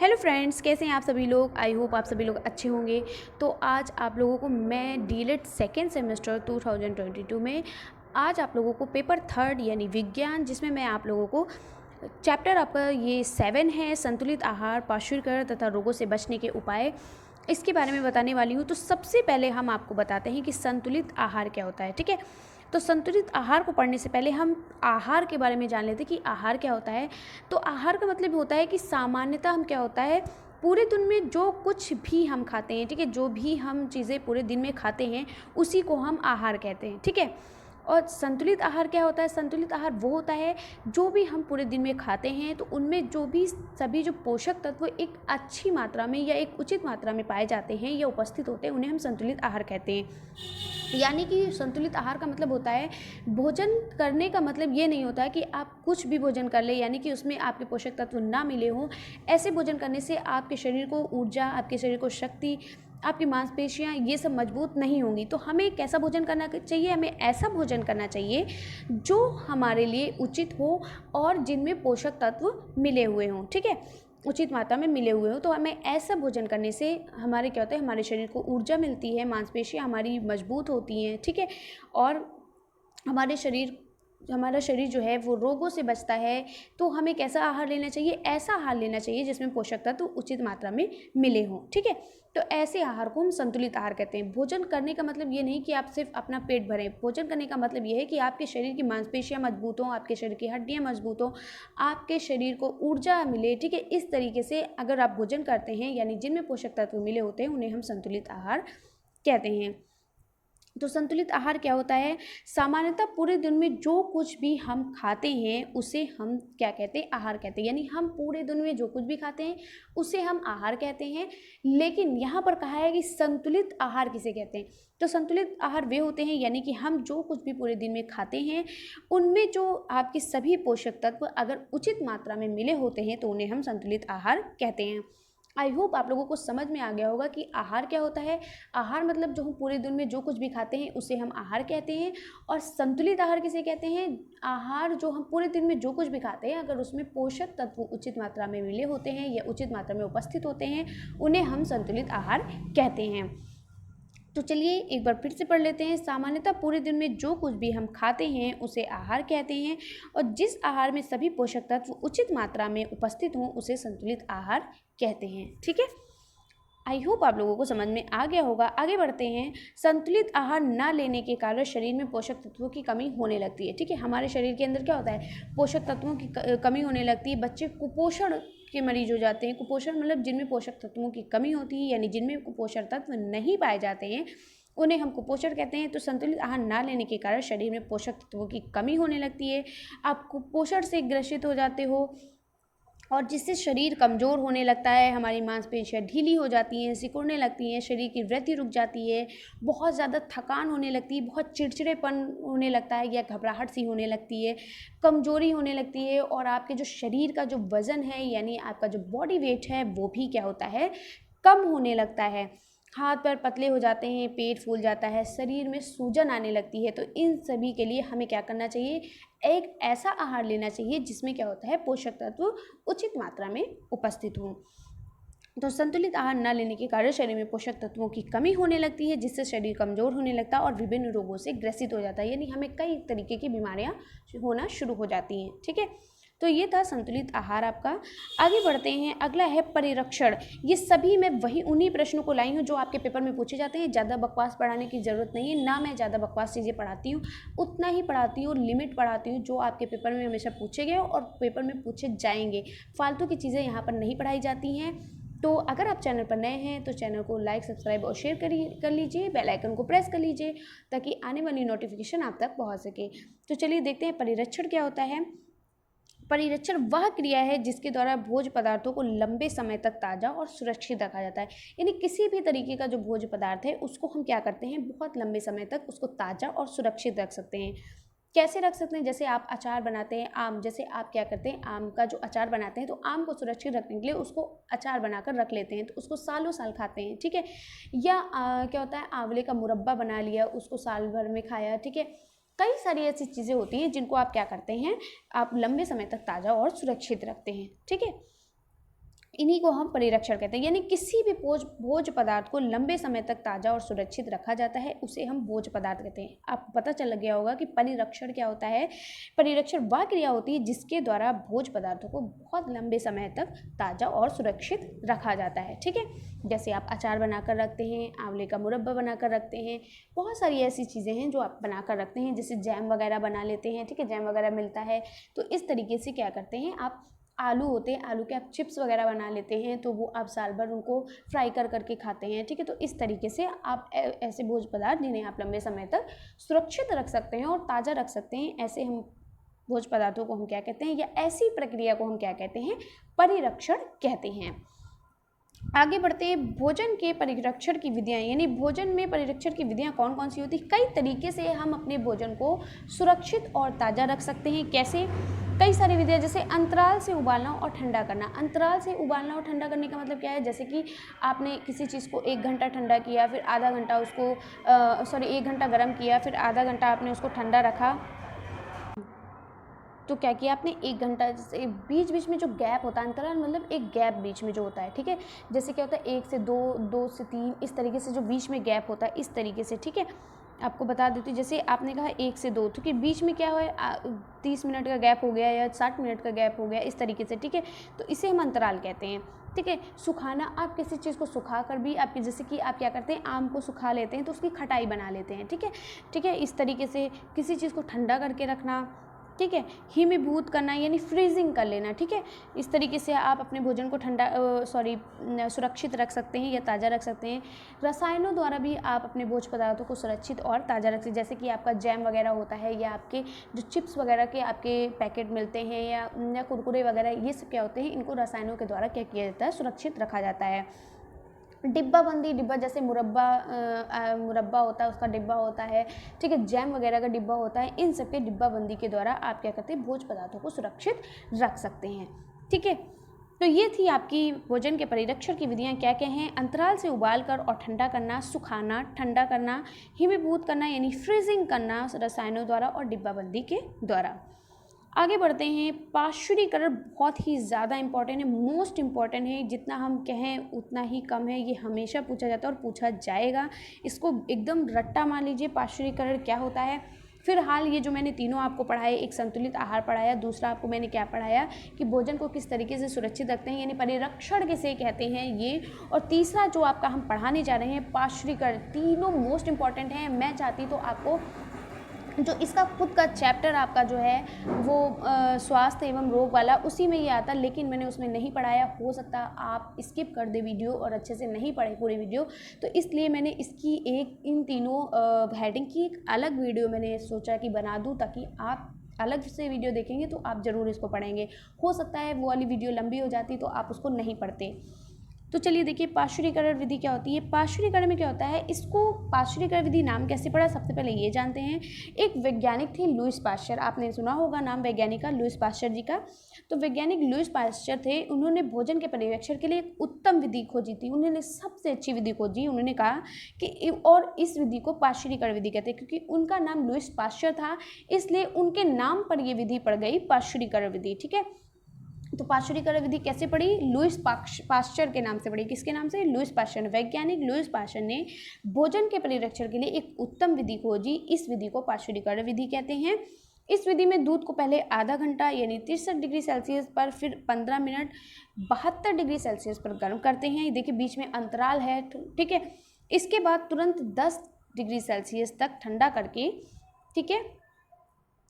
Hello friends, कैसे हैं आप सभी लोग। आई होप आप सभी लोग अच्छे होंगे। तो आज आप लोगों को मैं डीएलएड सेकेंड सेमेस्टर 2022 में आज आप लोगों को पेपर थर्ड यानी विज्ञान, जिसमें मैं आप लोगों को चैप्टर आपका ये 7 है, संतुलित आहार, पार्श्विकरण तथा रोगों से बचने के उपाय, इसके बारे में बताने वाली हूँ। तो सबसे पहले हम आपको बताते हैं कि संतुलित आहार क्या होता है। ठीक है, तो संतुलित आहार को पढ़ने से पहले हम आहार के बारे में जान लेते हैं कि आहार क्या होता है। तो आहार का मतलब होता है कि सामान्यतः हम क्या होता है, पूरे दिन में जो कुछ भी हम खाते हैं, ठीक है, जो भी हम चीज़ें पूरे दिन में खाते हैं उसी को हम आहार कहते हैं। ठीक है, और संतुलित आहार क्या होता है। संतुलित आहार वो होता है जो भी हम पूरे दिन में खाते हैं तो उनमें जो भी सभी जो पोषक तत्व एक अच्छी मात्रा में या एक उचित मात्रा में पाए जाते हैं या उपस्थित होते हैं, उन्हें हम संतुलित आहार कहते हैं। यानी कि संतुलित आहार का मतलब होता है, भोजन करने का मतलब ये नहीं होता है कि आप कुछ भी भोजन कर ले, यानी कि उसमें आपके पोषक तत्व ना मिले हों। ऐसे भोजन करने से आपके शरीर को ऊर्जा, आपके शरीर को शक्ति, आपकी मांसपेशियाँ ये सब मजबूत नहीं होंगी। तो हमें कैसा भोजन करना चाहिए, हमें ऐसा भोजन करना चाहिए जो हमारे लिए उचित हो और जिनमें पोषक तत्व मिले हुए हों। ठीक है, उचित मात्रा में मिले हुए हो। तो हमें ऐसा भोजन करने से हमारे क्या होता है, हमारे शरीर को ऊर्जा मिलती है, मांसपेशियाँ हमारी मजबूत होती हैं। ठीक है, और हमारा शरीर जो है वो रोगों से बचता है। तो हमें कैसा आहार लेना चाहिए, ऐसा आहार लेना चाहिए जिसमें पोषक तत्व उचित मात्रा में मिले हों। ठीक है, तो ऐसे आहार को हम संतुलित आहार कहते हैं। भोजन करने का मतलब ये नहीं कि आप सिर्फ अपना पेट भरें। भोजन करने का मतलब ये है कि आपके शरीर की मांसपेशियाँ मजबूत हों, आपके शरीर की हड्डियाँ मजबूत हों, आपके शरीर को ऊर्जा मिले। ठीक है, इस तरीके से अगर आप भोजन करते हैं यानी जिनमें पोषक तत्व मिले होते हैं, उन्हें हम संतुलित आहार कहते हैं। तो संतुलित आहार क्या होता है, सामान्यतः पूरे दिन में जो कुछ भी हम खाते हैं उसे हम क्या कहते हैं, आहार कहते हैं। यानी हम पूरे दिन में जो कुछ भी खाते हैं उसे हम आहार कहते हैं। लेकिन यहाँ पर कहा है कि संतुलित आहार किसे कहते हैं। तो संतुलित आहार वे होते हैं यानी कि हम जो कुछ भी पूरे दिन में खाते हैं उनमें जो आपके सभी पोषक तत्व अगर उचित मात्रा में मिले होते हैं तो उन्हें हम संतुलित आहार कहते हैं। आई होप आप लोगों को समझ में आ गया होगा कि आहार क्या होता है। आहार मतलब जो हम पूरे दिन में जो कुछ भी खाते हैं उसे हम आहार कहते हैं। और संतुलित आहार किसे कहते हैं, आहार जो हम पूरे दिन में जो कुछ भी खाते हैं अगर उसमें पोषक तत्व उचित मात्रा में मिले होते हैं या उचित मात्रा में उपस्थित होते हैं, उन्हें हम संतुलित आहार कहते हैं। तो चलिए एक बार फिर से पढ़ लेते हैं। सामान्यतः पूरे दिन में जो कुछ भी हम खाते हैं उसे आहार कहते हैं, और जिस आहार में सभी पोषक तत्व उचित मात्रा में उपस्थित हों उसे संतुलित आहार कहते हैं। ठीक है, आई होप आप लोगों को समझ में आ गया होगा। आगे बढ़ते हैं। संतुलित आहार न लेने के कारण शरीर में पोषक तत्वों की कमी होने लगती है। ठीक है, हमारे शरीर के अंदर क्या होता है, पोषक तत्वों की कमी होने लगती है। बच्चे कुपोषण के मरीज हो जाते हैं। कुपोषण मतलब जिनमें पोषक तत्वों की कमी होती है, यानी जिनमें कुपोषण तत्व नहीं पाए जाते हैं उन्हें हम कुपोषण कहते हैं। तो संतुलित आहार ना लेने के कारण शरीर में पोषक तत्वों की कमी होने लगती है, आप कुपोषण से ग्रसित हो जाते हो, और जिससे शरीर कमज़ोर होने लगता है, हमारी मांसपेशियाँ ढीली हो जाती हैं, सिकुड़ने लगती हैं, शरीर की वृद्धि रुक जाती है, बहुत ज़्यादा थकान होने लगती है, बहुत चिड़चिड़ेपन होने लगता है या घबराहट सी होने लगती है, कमज़ोरी होने लगती है, और आपके जो शरीर का जो वज़न है यानी आपका जो बॉडी वेट है वो भी क्या होता है, कम होने लगता है। हाथ पैर पतले हो जाते हैं, पेट फूल जाता है, शरीर में सूजन आने लगती है। तो इन सभी के लिए हमें क्या करना चाहिए, एक ऐसा आहार लेना चाहिए जिसमें क्या होता है, पोषक तत्व उचित मात्रा में उपस्थित हों। तो संतुलित आहार न लेने के कारण शरीर में पोषक तत्वों की कमी होने लगती है, जिससे शरीर कमज़ोर होने लगता है और विभिन्न रोगों से ग्रसित हो जाता है, यानी हमें कई तरीके की बीमारियां होना शुरू हो जाती हैं। ठीक है, तो ये था संतुलित आहार आपका। आगे बढ़ते हैं, अगला है परिरक्षण। ये सभी मैं उन्हीं प्रश्नों को लाई हूँ जो आपके पेपर में पूछे जाते हैं। ज़्यादा बकवास पढ़ाने की ज़रूरत नहीं है, ना मैं ज़्यादा बकवास चीज़ें पढ़ाती हूँ, उतना ही पढ़ाती हूँ, लिमिट पढ़ाती हूँ जो आपके पेपर में हमेशा पूछे गए और पेपर में पूछे जाएंगे। फालतू की चीज़ें यहाँ पर नहीं पढ़ाई जाती हैं। तो अगर आप चैनल पर नए हैं तो चैनल को लाइक, सब्सक्राइब और शेयर कर लीजिए, बेल आइकन को प्रेस कर लीजिए ताकि आने वाली नोटिफिकेशन आप तक पहुँच सके। तो चलिए देखते हैं परिरक्षण क्या होता है। परिरक्षण वह क्रिया है जिसके द्वारा भोज्य पदार्थों को लंबे समय तक ताज़ा और सुरक्षित रखा जाता है। यानी किसी भी तरीके का जो भोज्य पदार्थ है उसको हम क्या करते हैं, बहुत लंबे समय तक उसको ताज़ा और सुरक्षित रख सकते हैं। कैसे रख सकते हैं, जैसे आप अचार बनाते हैं आम, जैसे आप क्या करते हैं, आम का जो अचार बनाते हैं तो आम को सुरक्षित रखने के लिए उसको अचार बनाकर रख लेते हैं, तो उसको सालों साल खाते हैं। ठीक है, या क्या होता है, आंवले का मुरब्बा बना लिया, उसको साल भर में खाया। ठीक है, कई सारी ऐसी चीज़ें होती हैं जिनको आप क्या करते हैं, आप लंबे समय तक ताज़ा और सुरक्षित रखते हैं। ठीक है, इन्हीं को हम परिरक्षण कहते हैं। यानी किसी भी भोज्य पदार्थ को लंबे समय तक ताज़ा और सुरक्षित रखा जाता है, उसे हम भोज्य पदार्थ कहते हैं। आपको पता चल गया होगा कि परिरक्षण क्या होता है। परिरक्षण वह क्रिया होती है जिसके द्वारा भोज्य पदार्थों को बहुत लंबे समय तक ताज़ा और सुरक्षित रखा जाता है, ठीक है। जैसे आप अचार बनाकर रखते हैं, आंवले का मुरब्बा बनाकर रखते हैं, बहुत सारी ऐसी चीज़ें हैं जो आप बनाकर रखते हैं, जैसे जैम वगैरह बना लेते हैं, ठीक है, जैम वगैरह मिलता है। तो इस तरीके से क्या करते हैं आप, आलू होते हैं, आलू के आप चिप्स वगैरह बना लेते हैं, तो वो आप साल भर उनको फ्राई करके खाते हैं, ठीक है। तो इस तरीके से आप ऐसे भोज्य पदार्थ जिन्हें आप लंबे समय तक सुरक्षित रख सकते हैं और ताज़ा रख सकते हैं, ऐसे हम भोज्य पदार्थों को हम क्या कहते हैं, या ऐसी प्रक्रिया को हम क्या कहते हैं, परिरक्षण कहते हैं। आगे बढ़ते हैं, भोजन के परिरक्षण की विधियाँ, यानी भोजन में परिरक्षण की विधियाँ कौन कौन सी होती है। कई तरीके से हम अपने भोजन को सुरक्षित और ताज़ा रख सकते हैं। कैसे? कई सारी विधियाँ, जैसे अंतराल से उबालना और ठंडा करना। अंतराल से उबालना और ठंडा करने का मतलब क्या है, जैसे कि आपने किसी चीज़ को 1 घंटा ठंडा किया, फिर आधा घंटा उसको 1 घंटा गर्म किया, फिर आधा घंटा आपने उसको ठंडा रखा, तो क्या किया आपने 1 घंटा, जैसे बीच बीच में जो गैप होता है, अंतराल मतलब एक गैप बीच में जो होता है, ठीक है। जैसे क्या होता है 1 से 2, 2 से 3, इस तरीके से जो बीच में गैप होता है, इस तरीके से, ठीक है। आपको बता देती हूँ, जैसे आपने कहा 1 से 2, क्योंकि बीच में क्या है 30 मिनट का गैप हो गया या 60 मिनट का गैप हो गया, इस तरीके से, ठीक है। तो इसे हम अंतराल कहते हैं, ठीक है। सुखाना, आप किसी चीज़ को सुखा कर भी आपके, जैसे कि आप क्या करते हैं, आम को सुखा लेते हैं तो उसकी खटाई बना लेते हैं, ठीक है, ठीक है। इस तरीके से किसी चीज़ को ठंडा करके रखना, ठीक है, हिमीभूत करना यानी फ्रीजिंग कर लेना, ठीक है। इस तरीके से आप अपने भोजन को सुरक्षित रख सकते हैं या ताज़ा रख सकते हैं। रसायनों द्वारा भी आप अपने भोज्य पदार्थों को सुरक्षित और ताज़ा रख सकते हैं, जैसे कि आपका जैम वगैरह होता है, या आपके जो चिप्स वगैरह के आपके पैकेट मिलते हैं, या कुरकुरे वगैरह, ये सब क्या होते हैं, इनको रसायनों के द्वारा क्या किया जाता है, सुरक्षित रखा जाता है। डिब्बाबंदी, डिब्बा जैसे मुरब्बा होता है, उसका डिब्बा होता है, ठीक है, जैम वगैरह का डिब्बा होता है, इन सब के डिब्बाबंदी के द्वारा आप क्या करते हैं, भोज्य पदार्थों को सुरक्षित रख सकते हैं, ठीक है। तो ये थी आपकी भोजन के परिरक्षण की विधियाँ क्या क्या हैं। अंतराल से उबालकर और ठंडा करना, सुखाना, ठंडा करना, हिमीभूत करना यानी फ्रीजिंग करना रसायनों द्वारा, और डिब्बाबंदी के द्वारा। आगे बढ़ते हैं, पाश्चुरीकरण बहुत ही ज़्यादा इम्पॉर्टेंट है, मोस्ट इम्पॉर्टेंट है, जितना हम कहें उतना ही कम है, ये हमेशा पूछा जाता है और पूछा जाएगा, इसको एकदम रट्टा मान लीजिए। पाश्चुरीकरण क्या होता है। फिलहाल ये जो मैंने तीनों आपको पढ़ाए, एक संतुलित आहार पढ़ाया, दूसरा आपको मैंने क्या पढ़ाया कि भोजन को किस तरीके से सुरक्षित रखते हैं, यानी परिरक्षण किसे कहते हैं ये, और तीसरा जो आपका हम पढ़ाने जा रहे हैं पाश्चुरीकरण। तीनों मोस्ट इम्पॉर्टेंट हैं। मैं चाहती तो आपको जो इसका खुद का चैप्टर आपका जो है वो स्वास्थ्य एवं रोग वाला, उसी में ये आता, लेकिन मैंने उसमें नहीं पढ़ाया। हो सकता आप स्किप कर दे वीडियो और अच्छे से नहीं पढ़े पूरी वीडियो, तो इसलिए मैंने इसकी इन तीनों हेडिंग की एक अलग वीडियो मैंने सोचा कि बना दूँ, ताकि आप अलग से वीडियो देखेंगे तो आप ज़रूर इसको पढ़ेंगे। हो सकता है वो वाली वीडियो लंबी हो जाती तो आप उसको नहीं पढ़ते। तो चलिए देखिए, पाश्चुरीकरण विधि क्या होती है। पाश्चुरीकरण में क्या होता है, इसको पाश्चुरीकरण विधि नाम कैसे पड़ा, सबसे पहले ये जानते हैं। एक वैज्ञानिक थे लुईस पाश्चर, आपने सुना होगा नाम वैज्ञानिक का, लुईस पाश्चर जी का। तो वैज्ञानिक लुईस पाश्चर थे, उन्होंने भोजन के परिरक्षण के लिए एक उत्तम विधि खोजी थी, उन्होंने सबसे अच्छी विधि खोजी। उन्होंने कहा कि और इस विधि को पाश्चुरीकरण विधि कहते हैं, क्योंकि उनका नाम लुईस पाश्चर था, इसलिए उनके नाम पर यह विधि पड़ गई पाश्चुरीकरण विधि, ठीक है। तो पाश्चुरीकरण विधि कैसे पड़ी, लुईस पाश्चर के नाम से पड़ी। किसके नाम से, लुईस पाश्चर। वैज्ञानिक लुईस पाश्चर ने भोजन के परिरक्षण के लिए एक उत्तम विधि खोजी, इस विधि को पाश्चुरीकरण विधि कहते हैं। इस विधि में दूध को पहले आधा घंटा यानी 63 डिग्री सेल्सियस पर, फिर 15 मिनट 72 डिग्री सेल्सियस पर गर्म करते हैं। देखिए बीच में अंतराल है, ठीक है। इसके बाद तुरंत 10 डिग्री सेल्सियस तक ठंडा करके, ठीक है,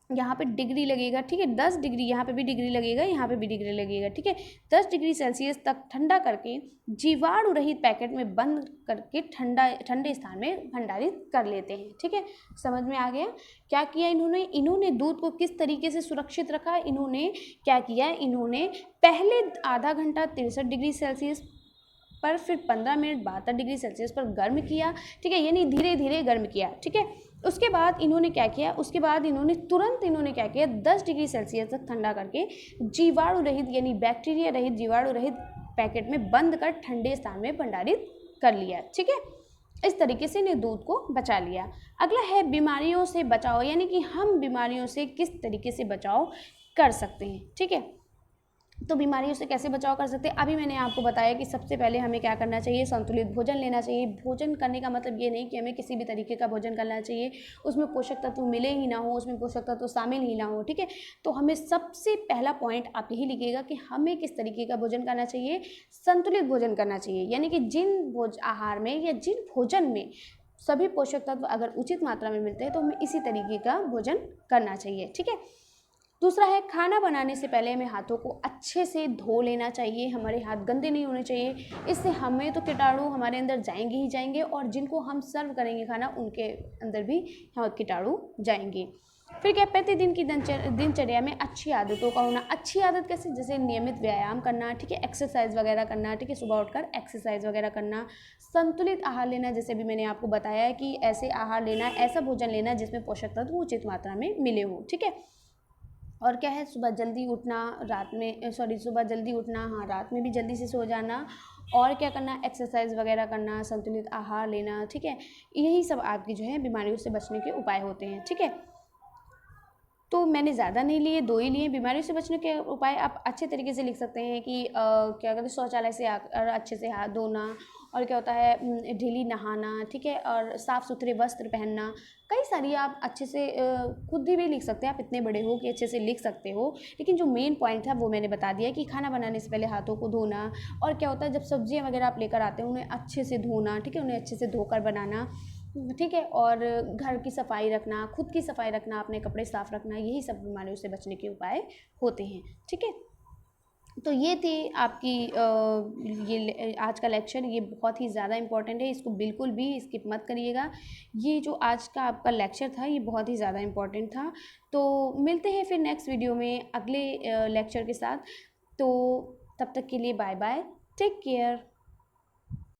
यहाँ पे डिग्री लगेगा, ठीक है, 10 डिग्री, यहाँ पे भी डिग्री लगेगा, यहाँ पे भी डिग्री लगेगा, ठीक है। 10 डिग्री सेल्सियस तक ठंडा करके जीवाणु रहित पैकेट में बंद करके ठंडे स्थान में भंडारित कर लेते हैं, ठीक है। समझ में आ गया क्या किया इन्होंने दूध को किस तरीके से सुरक्षित रखा। इन्होंने क्या किया, इन्होंने पहले आधा घंटा 63 डिग्री सेल्सियस पर, फिर 15 मिनट 72 डिग्री सेल्सियस पर गर्म किया, ठीक है, यानी धीरे धीरे गर्म किया, ठीक है। उसके बाद इन्होंने क्या किया, उसके बाद तुरंत क्या किया, 10 डिग्री सेल्सियस तक ठंडा करके जीवाणु रहित यानी बैक्टीरिया रहित जीवाणु रहित पैकेट में बंद कर ठंडे स्थान में भंडारित कर लिया, ठीक है। इस तरीके से इन्हें दूध को बचा लिया। अगला है बीमारियों से बचाव, यानी कि हम बीमारियों से किस तरीके से बचाव कर सकते हैं, ठीक है। तो बीमारियों से कैसे बचाव कर सकते हैं, अभी मैंने आपको बताया कि सबसे पहले हमें क्या करना चाहिए, संतुलित भोजन लेना चाहिए। भोजन करने का मतलब ये नहीं कि हमें किसी भी तरीके का भोजन करना चाहिए उसमें पोषक तत्व मिले ही ना हो, उसमें पोषक तत्व शामिल ही ना हो, ठीक है। तो हमें सबसे पहला पॉइंट आप यही लिखिएगा कि हमें किस तरीके का भोजन करना चाहिए, संतुलित भोजन करना चाहिए। यानी कि जिन आहार में या जिन भोजन में सभी पोषक तत्व अगर उचित मात्रा में मिलते हैं तो हमें इसी तरीके का भोजन करना चाहिए, ठीक है। दूसरा है, खाना बनाने से पहले हमें हाथों को अच्छे से धो लेना चाहिए, हमारे हाथ गंदे नहीं होने चाहिए। इससे हमें तो कीटाणु हमारे अंदर जाएंगे ही जाएंगे और जिनको हम सर्व करेंगे खाना उनके अंदर भी कीटाणु जाएंगे। फिर क्या, प्रतिदिन की दिनचर्या में अच्छी आदतों का होना। अच्छी आदत कैसे, जैसे नियमित व्यायाम करना, ठीक है, एक्सरसाइज वगैरह करना, ठीक है, सुबह उठकर एक्सरसाइज वगैरह करना, संतुलित आहार लेना, जैसे भी मैंने आपको बताया है कि ऐसे आहार लेना, ऐसा भोजन लेना जिसमें पोषक तत्व उचित मात्रा में मिले हो, ठीक है। और क्या है, सुबह जल्दी उठना, सुबह जल्दी उठना, हाँ, रात में भी जल्दी से सो जाना। और क्या करना, एक्सरसाइज वगैरह करना, संतुलित आहार लेना, ठीक है। यही सब आपकी जो है बीमारियों से बचने के उपाय होते हैं, ठीक है। तो मैंने ज़्यादा नहीं लिए, 2 ही लिए। बीमारियों से बचने के उपाय आप अच्छे तरीके से लिख सकते हैं कि क्या कहते हैं, शौचालय से आकर अच्छे से हाथ धोना, और क्या होता है, डेली नहाना, ठीक है, और साफ़ सुथरे वस्त्र पहनना। कई सारी आप अच्छे से खुद भी लिख सकते हैं, आप इतने बड़े हो कि अच्छे से लिख सकते हो। लेकिन जो मेन पॉइंट था वो मैंने बता दिया कि खाना बनाने से पहले हाथों को धोना, और क्या होता है, जब सब्जियां वगैरह आप लेकर आते हैं उन्हें अच्छे से धोना, ठीक है, उन्हें अच्छे से धोकर बनाना, ठीक है। और घर की सफाई रखना, खुद की सफाई रखना, अपने कपड़े साफ रखना, यही सब बीमारियों से बचने के उपाय होते हैं, ठीक है। तो ये थी आपकी आज का लेक्चर। ये बहुत ही ज़्यादा इम्पॉर्टेंट है, इसको बिल्कुल भी स्किप मत करिएगा। ये जो आज का आपका लेक्चर था ये बहुत ही ज़्यादा इम्पॉर्टेंट था। तो मिलते हैं फिर नेक्स्ट वीडियो में अगले लेक्चर के साथ। तो तब तक के लिए बाय बाय, टेक केयर।